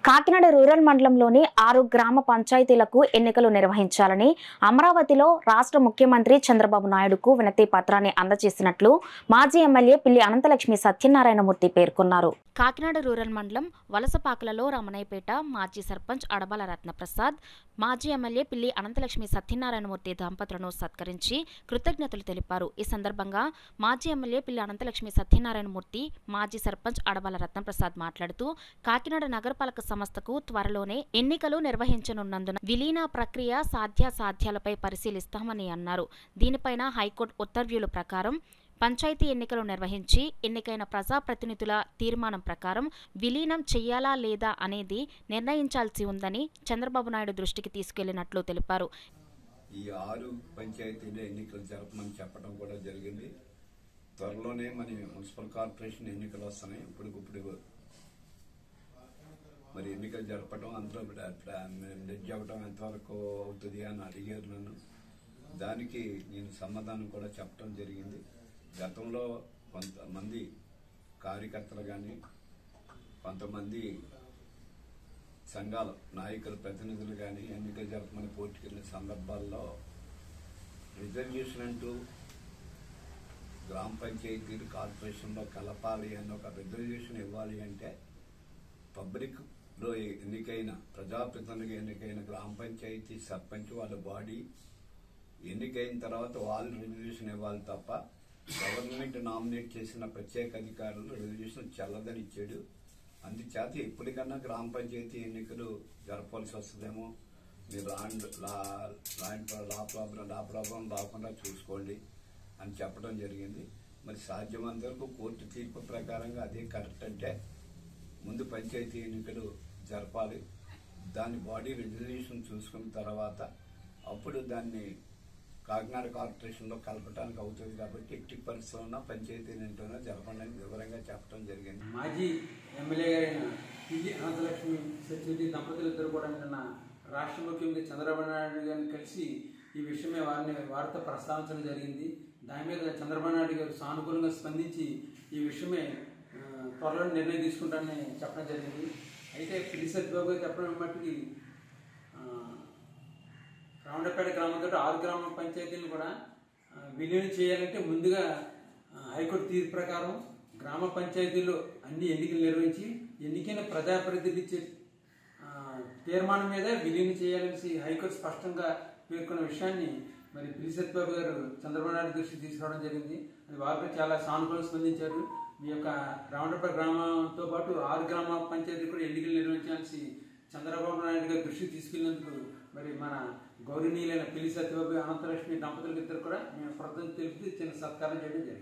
Kakinada rural మండలంలోని 6 గ్రామ పంచాయతీలకు ఎన్నికలు నిర్వహించాలని అమరావతిలో రాష్ట్ర ముఖ్యమంత్రి చంద్రబాబు నాయుడుకు వినతి పత్రాన్ని అందజేసినట్లు మాజీ ఎమ్మెల్యే పిల్లి అనంతలక్ష్మి సత్యనారాయణమూర్తి పేర్కొన్నారు. కాకినాడ రూరల్ మండలం వలసపాకలలో రమణయ్యపేట మాజీ సర్పంచ్ అడబాల రత్నప్రసాద్, మాజీ ఎమ్మెల్యే పిల్లి అనంతలక్ష్మి సత్యనారాయణమూర్తి దంపతులను సత్కరించి కృతజ్ఞతలు తెలిపారు. ఈ సందర్భంగా మాజీ ఎమ్మెల్యే పిల్లి అనంతలక్ష్మి సత్యనారాయణమూర్తి, మాజీ సర్పంచ్ అడబాల రత్నప్రసాద్ మాట్లాడుతూ కాకినాడ నగరపాలక సంస్థకు త్వరలోనే ఎన్నికలు నిర్వహించనున్నందున విలీన ప్రక్రియ సాధ్యాసాధ్యాలపై పరిశీలిస్తామని అన్నారు. దీనిపైన హైకోర్టు ఉత్తర్వుల ప్రకారం పంచాయతీ ఎన్నికలు నిర్వహించి ఎన్నికైన ప్రజాప్రతినిధుల తీర్మానం ప్రకారం విలీనం చెయ్యాలా లేదా అనేది నిర్ణయించాల్సి ఉందని చంద్రబాబు నాయుడు దృష్టికి తీసుకెళ్లినట్లు తెలిపారు. ఈ 6 పంచాయతీల ఎన్నికలు జరపమని చెప్పడం కూడా జరిగింది. త్వరలోనే మన మున్సిపల్ కార్పొరేషన్ ఎన్నికలు వస్తున్నాయి. ఇప్పుడు మరి ఎన్నికలు జరపడం అందులో జడ్జి అవ్వడం ఎంతవరకు అవుతుంది అని అడిగారు నన్ను. దానికి నేను సమాధానం కూడా చెప్పడం జరిగింది. గతంలో కొంతమంది కార్యకర్తలు కానీ కొంతమంది సంఘాల నాయకుల ప్రతినిధులు కానీ ఎన్నికలు జరపమని పోటీకెళ్ళిన సందర్భాల్లో రిజర్వేషన్ అంటూ గ్రామ పంచాయతీలు కార్పొరేషన్లో కలపాలి అని ఒక రిజర్వేషన్ ఇవ్వాలి అంటే పబ్లిక్లో ఎన్నికైన ప్రజాప్రతినిధులుగా ఎన్నికైన గ్రామ పంచాయతీ సర్పంచ్ వాళ్ళ బాడీ ఎన్నికైన తర్వాత వాళ్ళు రిజర్వేషన్ ఇవ్వాలి తప్ప గవర్నమెంట్ నామినేట్ చేసిన ప్రత్యేక అధికారులు రిజర్వేషన్ చెల్లదని ఇచ్చాడు. అందుచేత ఎప్పటికన్నా గ్రామ పంచాయతీ ఎన్నికలు జరపాల్సి వస్తుందేమో, మీరు లా ప్రాబ్లం రాకుండా చూసుకోండి అని చెప్పడం జరిగింది. మరి సాధ్యమంత వరకు కోర్టు తీర్పు ప్రకారంగా అదే కరెక్ట్ అంటే ముందు పంచాయతీ ఎన్నికలు జరపాలి. దాని బాడీ రిజర్వేషన్ చూసుకున్న తర్వాత అప్పుడు దాన్ని కాకినాడ కార్పొరేషన్లో కలపడానికి అవుతుంది. కాబట్టి ఎట్టి పరిస్థితుల్లో పంచాయతీ ఎన్నికలను జరపడానికి వివరంగా చెప్పడం జరిగింది. మాజీ ఎమ్మెల్యే గారైన పిల్లి అనంతలక్ష్మి సత్యవతి దంపతులిద్దరు కూడా నిన్న రాష్ట్ర ముఖ్యమంత్రి చంద్రబాబు నాయుడు గారిని కలిసి ఈ విషయమే వారితో ప్రస్తావించడం జరిగింది. దాని మీద చంద్రబాబు నాయుడు గారు సానుకూలంగా స్పందించి ఈ విషయమే త్వరలో నిర్ణయం తీసుకుంటానని చెప్పడం జరిగింది. అయితే పిల్లి సత్యబాబు గారు చెప్పడం మట్టుకి రామడపేట గ్రామంతో 6 గ్రామ పంచాయతీలను కూడా విలీనం చేయాలంటే ముందుగా హైకోర్టు తీర్పు ప్రకారం గ్రామ పంచాయతీల్లో అన్ని ఎన్నికలు నిర్వహించి ఎన్నికైన ప్రజాప్రతినిధి ఇచ్చే తీర్మానం మీద విలీనం చేయాలనేసి హైకోర్టు స్పష్టంగా పేర్కొన్న విషయాన్ని మరి పిల్లి సత్యబాబు గారు చంద్రబాబు నాయుడు దృష్టికి తీసుకురావడం జరిగింది. అది వారు చాలా సానుకూలంగా స్పందించారు. మీ యొక్క రామడపేట గ్రామంతో పాటు 6 గ్రామ పంచాయతీలు కూడా ఎన్నికలు నిర్వహించాల్సి చంద్రబాబు నాయుడు గారు దృష్టికి తీసుకెళ్లినందుకు మరి మన గౌరవనీయులైన పిల్లి సత్యబాబు అనంతలక్ష్మి దంపతులకు ఇద్దరు కూడా మేము కృతజ్ఞతలు తెలుపుతూ చిన్న సత్కారం చేయడం జరిగింది.